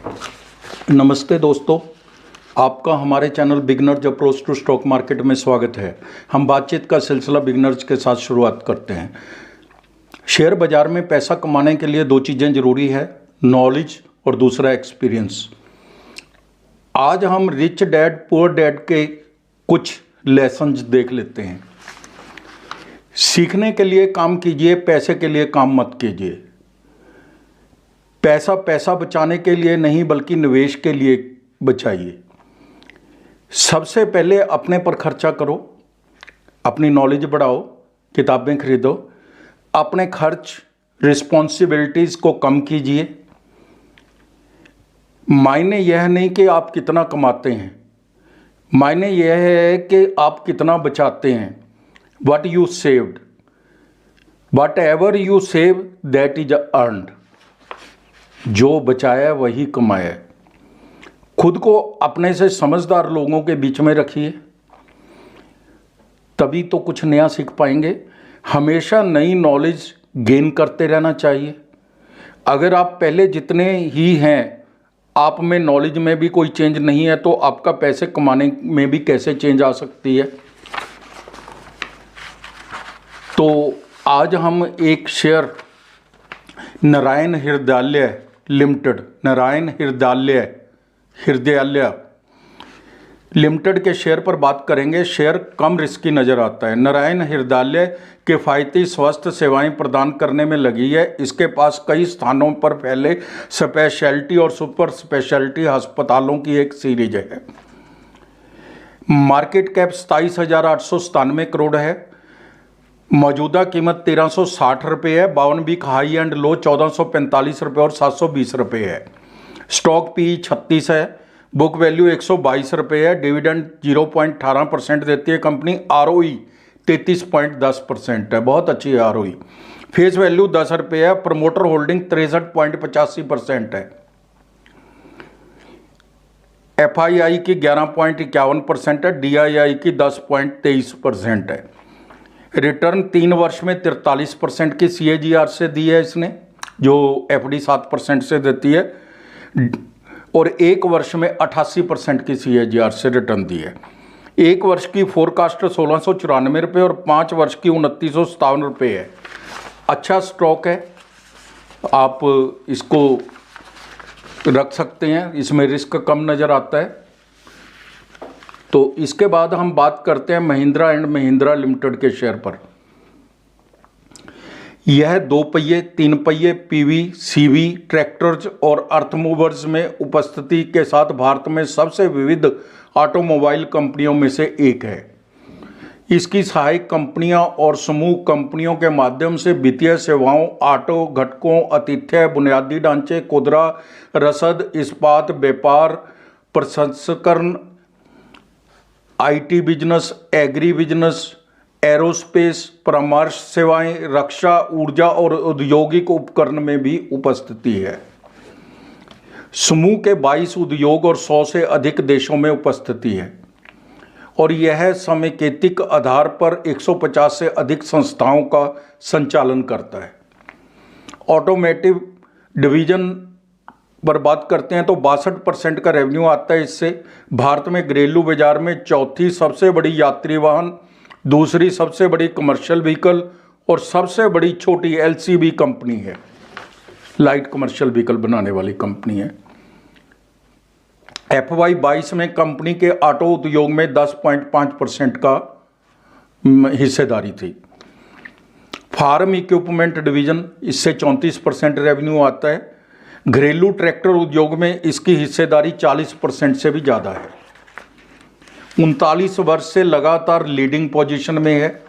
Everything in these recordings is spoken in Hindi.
नमस्ते दोस्तों, आपका हमारे channel beginners approach to stock market में स्वागत है। हम बातचीत का सिलसिला बिगनर्स के साथ शुरुआत करते हैं। शेयर बाज़ार में पैसा कमाने के लिए दो चीज़ें ज़रूरी है, नॉलेज और दूसरा एक्सपीरियंस। आज हम रिच डैड पुअर डैड के कुछ लेसन्स देख लेते हैं। सीखने के लिए काम कीजिए, पैसे के लिए काम मत कीजिए। पैसा बचाने के लिए नहीं बल्कि निवेश के लिए बचाइए। सबसे पहले अपने पर खर्चा करो, अपनी नॉलेज बढ़ाओ, किताबें खरीदो, अपने खर्च रिस्पॉन्सिबिलिटीज़ को कम कीजिए। मायने यह नहीं कि आप कितना कमाते हैं, मायने यह है कि आप कितना बचाते हैं। What you saved, what ever you save that is earned. जो बचाया वही कमाया। खुद को अपने से समझदार लोगों के बीच में रखिए, तभी तो कुछ नया सीख पाएंगे। हमेशा नई नॉलेज गेन करते रहना चाहिए। अगर आप पहले जितने ही हैं, आप में नॉलेज में भी कोई चेंज नहीं है, तो आपका पैसे कमाने में भी कैसे चेंज आ सकती है। तो आज हम एक share Narayan Hrudayalaya limited, Narayan Hrudayalaya limited के शेयर पर बात करेंगे। शेयर कम रिस्की नज़र आता है। नारायण हृदयालय किफ़ायती स्वास्थ्य सेवाएं प्रदान करने में लगी है। इसके पास कई स्थानों पर फैले स्पेशलिटी और सुपर स्पेशलिटी अस्पतालों की एक सीरीज है। मार्केट कैप 27,897 करोड़ है। मौजूदा कीमत 1360 रुपये है। 52 वीक हाई एंड लो 1445 रुपये और 720 रुपये है। स्टॉक पी 36 है। बुक वैल्यू 122 रुपये है। डिविडेंड 0.18% देती है कंपनी। आरओई 33.10% है, बहुत अच्छी है आरओई। फेस वैल्यू 10 रुपये है। प्रमोटर होल्डिंग 63.85% है। एफआईआई की 11.51% है। डीआईआई की 10.23% है। रिटर्न 3 वर्ष में 43% की CAGR से दी है इसने, जो FD 7% से देती है, और 1 वर्ष में 88% की CAGR से रिटर्न दी है। 1 वर्ष की फोरकास्ट 1694 रुपये और 5 वर्ष की 2957 रुपये है। अच्छा स्टॉक है, आप इसको रख सकते हैं, इसमें रिस्क कम नज़र आता है। तो इसके बाद हम बात करते हैं महिंद्रा एंड महिंद्रा लिमिटेड के शेयर पर। यह 2 पहिए 3 पहिए PV CV ट्रैक्टर्स और अर्थमूवर्स में उपस्थिति के साथ भारत में सबसे विविध ऑटोमोबाइल कंपनियों में से एक है। इसकी सहायक कंपनियां और समूह कंपनियों के माध्यम से वित्तीय सेवाओं, ऑटो घटकों, आतिथ्य, बुनियादी ढांचे, खुदरा, रसद, इस्पात, व्यापार, प्रसंस्करण, IT business, agri business, aerospace, परामर्श सेवाएं, रक्षा, ऊर्जा और औद्योगिक उपकरण में भी उपस्थिति है। समूह के 22 उद्योग और 100 से अधिक देशों में उपस्थिति है और यह समेकित आधार पर 150 से अधिक संस्थाओं का संचालन करता है। ऑटोमेटिव डिवीजन पर बात करते हैं तो 62% का रेवेन्यू आता है इससे। भारत में घरेलू बाजार में चौथी सबसे बड़ी यात्री वाहन, दूसरी सबसे बड़ी कमर्शियल व्हीकल और सबसे बड़ी छोटी LCV कंपनी है। लाइट कमर्शियल व्हीकल बनाने वाली कंपनी है। FY 22 में कंपनी के ऑटो उद्योग में 10.5% का हिस्सेदारी थी। फार्म इक्विपमेंट डिवीजन, इससे 34% रेवेन्यू आता है। घरेलू ट्रैक्टर उद्योग में इसकी हिस्सेदारी 40% से भी ज़्यादा है। 39 वर्ष से लगातार लीडिंग पोजीशन में है।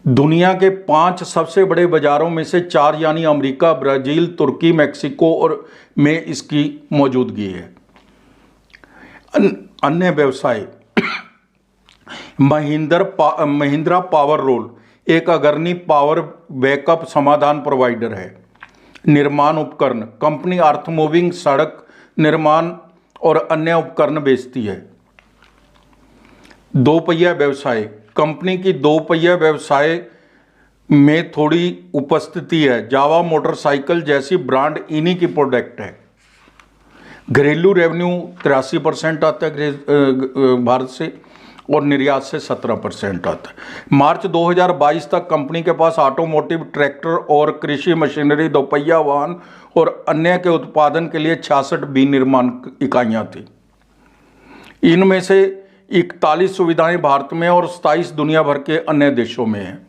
दुनिया के 5 सबसे बड़े बाजारों में से 4 यानी अमेरिका, ब्राज़ील, तुर्की, मैक्सिको और में इसकी मौजूदगी है। अन्य व्यवसाय महिंद्रा पावर रोल एक अग्रणी पावर बैकअप समाधान प्रोवाइडर है। निर्माण उपकरण कंपनी अर्थ मूविंग, सड़क निर्माण और अन्य उपकरण बेचती है। 2 पहिया व्यवसाय कंपनी की 2 पहिया व्यवसाय में थोड़ी उपस्थिति है। जावा मोटरसाइकिल जैसी ब्रांड इन्हीं की प्रोडक्ट है। घरेलू रेवेन्यू 83% आता है भारत से, और निर्यात से 17% आता है। मार्च 2022 तक कंपनी के पास ऑटोमोटिव, ट्रैक्टर और कृषि मशीनरी, दोपहिया वाहन और अन्य के उत्पादन के लिए 66 विनिर्माण इकाइयां थी। इनमें से 41 सुविधाएं भारत में और 27 दुनिया भर के अन्य देशों में हैं।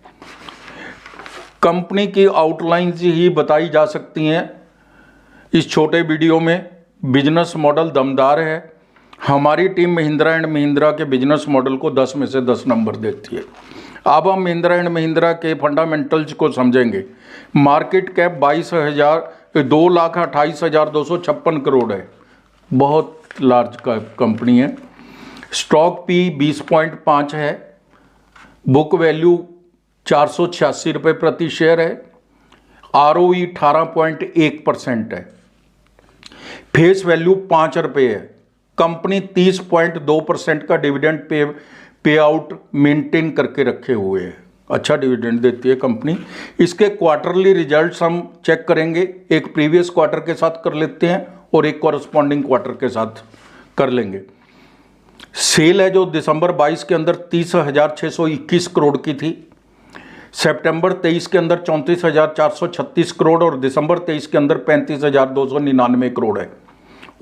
कंपनी की आउटलाइंस ही बताई जा सकती हैं इस छोटे वीडियो में। बिजनेस मॉडल दमदार है। हमारी टीम महिंद्रा एंड महिंद्रा के बिजनेस मॉडल को 10 में से 10 नंबर देती है। अब हम महिंद्रा एंड महिंद्रा के फंडामेंटल्स को समझेंगे। मार्केट कैप 2,28,256 करोड़ है, बहुत लार्ज कंपनी है। स्टॉक पी 20.5 है। बुक वैल्यू 486 रुपये प्रति शेयर है। ROE 18.1% है। फेस वैल्यू 5 रुपये है। कंपनी 30.2% का डिविडेंड पे आउट मेंटेन करके रखे हुए है। अच्छा डिविडेंड देती है कंपनी। इसके क्वार्टरली रिजल्ट्स हम चेक करेंगे, एक प्रीवियस क्वार्टर के साथ कर लेते हैं और एक कॉरस्पॉन्डिंग क्वार्टर के साथ कर लेंगे। सेल है जो दिसंबर 22 के अंदर 30,621 करोड़ की थी, सितंबर 23 के अंदर 34,436 करोड़ और दिसंबर 23 के अंदर 35,299 करोड़ है।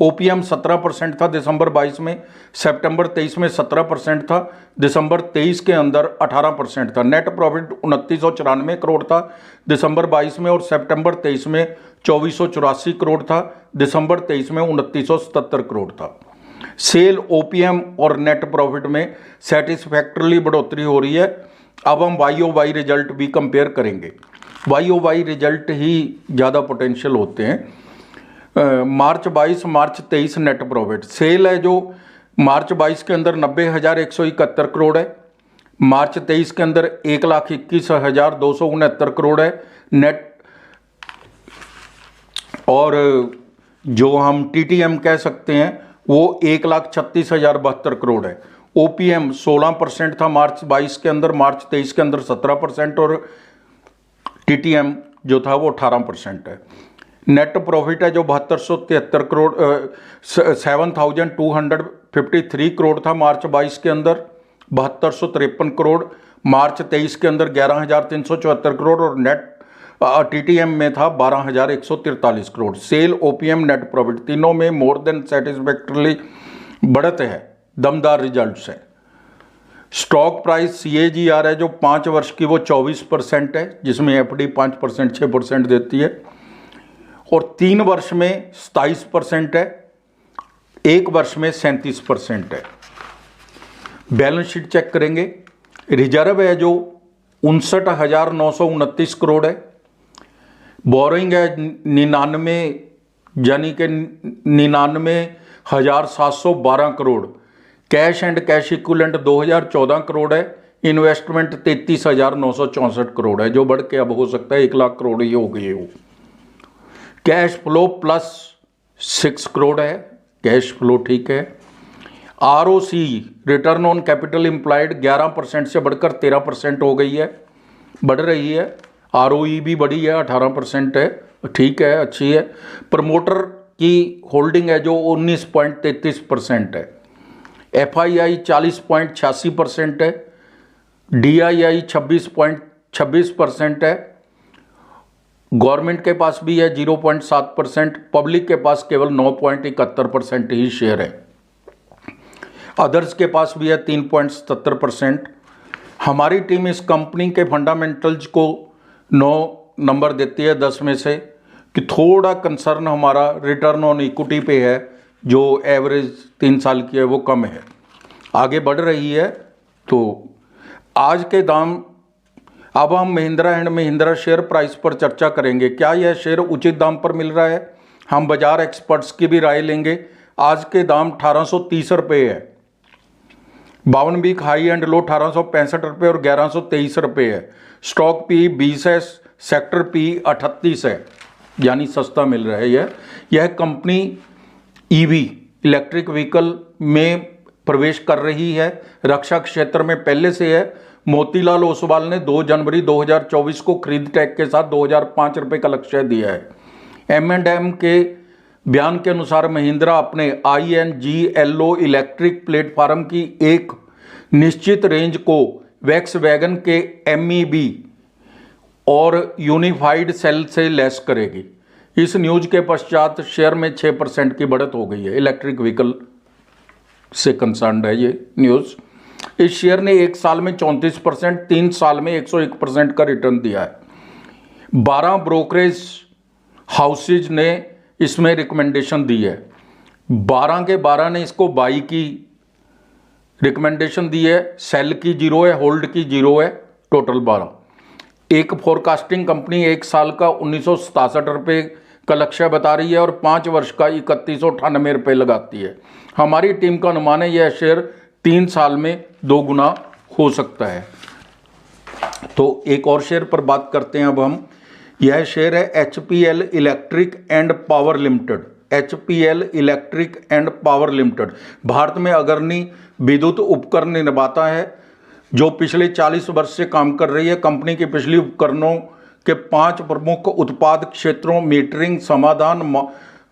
OPM 17% था दिसंबर 22 में, सितंबर 23 में 17% था, दिसंबर 23 के अंदर 18% था। नेट प्रॉफिट 2994 करोड़ था दिसंबर 22 में और सितंबर 23 में 2484 करोड़ था, दिसंबर 23 में 2977 करोड़ था। सेल, OPM और नेट प्रॉफिट में सेटिस्फैक्टरली बढ़ोतरी हो रही है। अब हम YOY रिजल्ट भी कंपेयर करेंगे। YOY रिजल्ट ही ज़्यादा पोटेंशियल होते हैं। मार्च 22, मार्च 23 नेट प्रॉफिट। सेल है जो मार्च 22 के अंदर 90,171 करोड़ है, मार्च 23 के अंदर 1,21,269 करोड़ है नेट, और जो हम TTM कह सकते हैं वो 1,36,072 करोड़ है। OPM 16% था मार्च 22 के अंदर, मार्च 23 के अंदर 17% और TTM जो था वो 18% है। नेट प्रॉफिट है जो 7273 करोड़ 7,253 करोड़ था मार्च 22 के अंदर, 7253 करोड़, मार्च 23 के अंदर 11,374 करोड़ और नेट TTM में था 12,143 crore. Sale, OPM, net profit तीनों में मोर देन सेटिस्फैक्टरली बढ़त है, दमदार रिजल्ट्स हैं। स्टॉक प्राइस CAGR है जो 5 वर्ष की वो 24% है, जिसमें FD 5% 6% देती है, और 3 वर्ष में 27% है, 1 वर्ष में 37% है। बैलेंस शीट चेक करेंगे। रिजर्व है जो 59,929 करोड़ है। बोरिंग है 99 यानी कि 99,712 crore. Cash and cash equivalent 2,014 crore है। इन्वेस्टमेंट 33,964 करोड़ है, जो बढ़ के अब हो सकता है 1 लाख करोड़ ही हो गई हो। कैश फ्लो प्लस 6 करोड़ है, कैश फ्लो ठीक है। ROC return on capital employed 11% से बढ़कर 13% हो गई है, बढ़ रही है। ROE भी बढ़ी है, 18% है, ठीक है, अच्छी है। प्रमोटर की होल्डिंग है जो 19.33% है। FII 40.86% है। DII 26.26% है। गवर्नमेंट के पास भी है 0.7%, पब्लिक के पास केवल 9.71% ही शेयर है। अदर्स के पास भी है 3.77%। हमारी टीम इस कंपनी के फंडामेंटल्स को 9 नंबर देती है 10 में से, कि थोड़ा कंसर्न हमारा रिटर्न ऑन इक्विटी पे है, जो एवरेज 3 साल की है वो कम है, आगे बढ़ रही है। तो आज के दाम, अब हम Mahindra and Mahindra share price पर चर्चा करेंगे। क्या यह शेयर उचित दाम पर मिल रहा है? हम बाजार एक्सपर्ट्स की भी राय लेंगे। आज के दाम 1830 रुपये है। 52 वीक हाई एंड लो 1865 रुपये और 1123 रुपये है। स्टॉक पी 20 है, सेक्टर पी 38 है, यानी सस्ता मिल रहा है। यह कंपनी EV इलेक्ट्रिक व्हीकल में प्रवेश कर रही है, रक्षा क्षेत्र में पहले से है। मोतीलाल ओसवाल ने 2 जनवरी 2024 को खरीद टैग के साथ 2005 रुपये का लक्ष्य दिया है। M&M के बयान के अनुसार महिंद्रा अपने INGLO इलेक्ट्रिक प्लेटफार्म की एक निश्चित रेंज को वैक्सवैगन के MEB और यूनिफाइड सेल से लैस करेगी। इस न्यूज के पश्चात शेयर में 6% की बढ़त हो गई है। इलेक्ट्रिक व्हीकल से कंसर्न्ड है ये न्यूज़। इस शेयर ने एक साल में 34%, 3 साल में 101% का रिटर्न दिया है। 12 ब्रोकरेज हाउसेज ने इसमें रिकमेंडेशन दी है। 12 के 12 ने इसको बाई की रिकमेंडेशन दी है, सेल की 0 है, होल्ड की 0 है, टोटल 12। एक फोरकास्टिंग कंपनी एक साल का 1967 रुपये का लक्ष्य बता रही है और 5 वर्ष का 3198 रुपये लगाती है। हमारी टीम का अनुमान है यह शेयर 3 साल में 2 गुना हो सकता है। तो एक और शेयर पर बात करते हैं अब हम। यह शेयर है HPL electric and power limited. HPL electric and power limited Bharat में अग्रणी विद्युत उपकरण निर्माता है जो पिछले 40 वर्ष से काम कर रही है। कंपनी के पिछले उपकरणों के 5 प्रमुख उत्पाद क्षेत्रों मीटरिंग समाधान,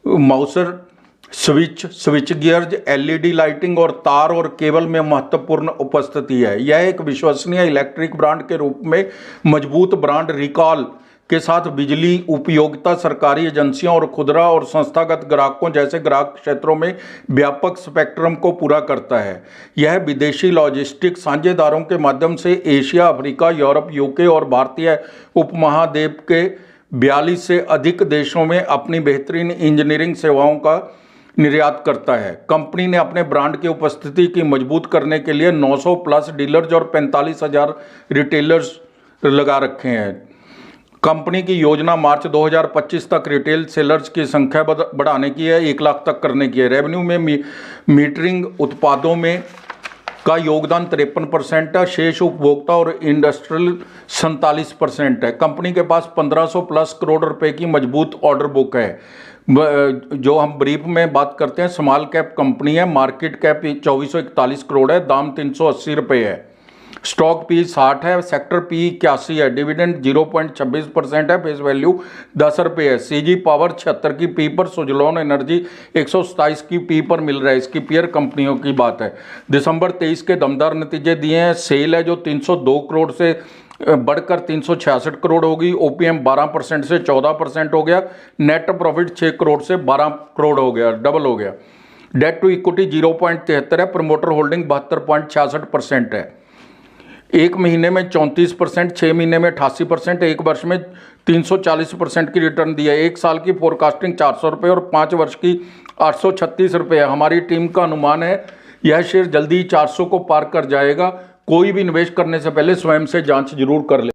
माउसर, स्विच गियर्स, LED लाइटिंग और तार और केबल में महत्वपूर्ण उपस्थिति है। यह एक विश्वसनीय इलेक्ट्रिक ब्रांड के रूप में मजबूत ब्रांड रिकॉल के साथ बिजली उपयोगिता, सरकारी एजेंसियों और खुदरा और संस्थागत ग्राहकों जैसे ग्राहक क्षेत्रों में व्यापक स्पेक्ट्रम को पूरा करता है। यह विदेशी लॉजिस्टिक साझेदारों के माध्यम से एशिया, अफ्रीका, यूरोप, UK और भारतीय उपमहाद्वीप के 42 से अधिक देशों में अपनी बेहतरीन इंजीनियरिंग सेवाओं का निर्यात करता है। कंपनी ने अपने ब्रांड की उपस्थिति की मजबूत करने के लिए 900 प्लस डीलर्स और 45,000 रिटेलर्स लगा रखे हैं। कंपनी की योजना मार्च 2025 तक रिटेल सेलर्स की संख्या बढ़ाने की है, 1 लाख तक करने की है। रेवेन्यू में मीटरिंग उत्पादों में का योगदान 53% है, शेष उपभोक्ता और इंडस्ट्रियल 47% है। कंपनी के पास 1500 प्लस करोड़ रुपए की मजबूत ऑर्डर बुक है। जो हम ब्रीफ में बात करते हैं, स्मॉल कैप कंपनी है, मार्केट कैप 2441 करोड़ है, दाम 380 रुपये है, स्टॉक P 60 है, सेक्टर P 81 है, डिविडेंड 0.26% है, फेस वैल्यू 10 रुपये है। CG पावर 76 की P पर, सुजलॉन एनर्जी 127 की P पर मिल रहा है। इसकी पीयर कंपनियों की बात है। दिसंबर 23 के दमदार नतीजे दिए हैं। सेल है जो 302 करोड़ से बढ़कर 366 करोड़ होगी। OPM 12% से 14% हो गया। नेट प्रॉफिट 6 करोड़ से 12 करोड़ हो गया, डबल हो गया। डेट टू इक्विटी 0.73 है। प्रमोटर होल्डिंग 72.66% है। 1 महीने में 34%, 6 महीने में 88%, 1 वर्ष में 340% की रिटर्न दी है। 1 साल की फोरकास्टिंग 400 रुपये और 5 वर्ष की 836 रुपये है। हमारी टीम का अनुमान है यह शेयर जल्दी 400 को पार कर जाएगा। कोई भी निवेश करने से पहले स्वयं से जांच जरूर कर ले।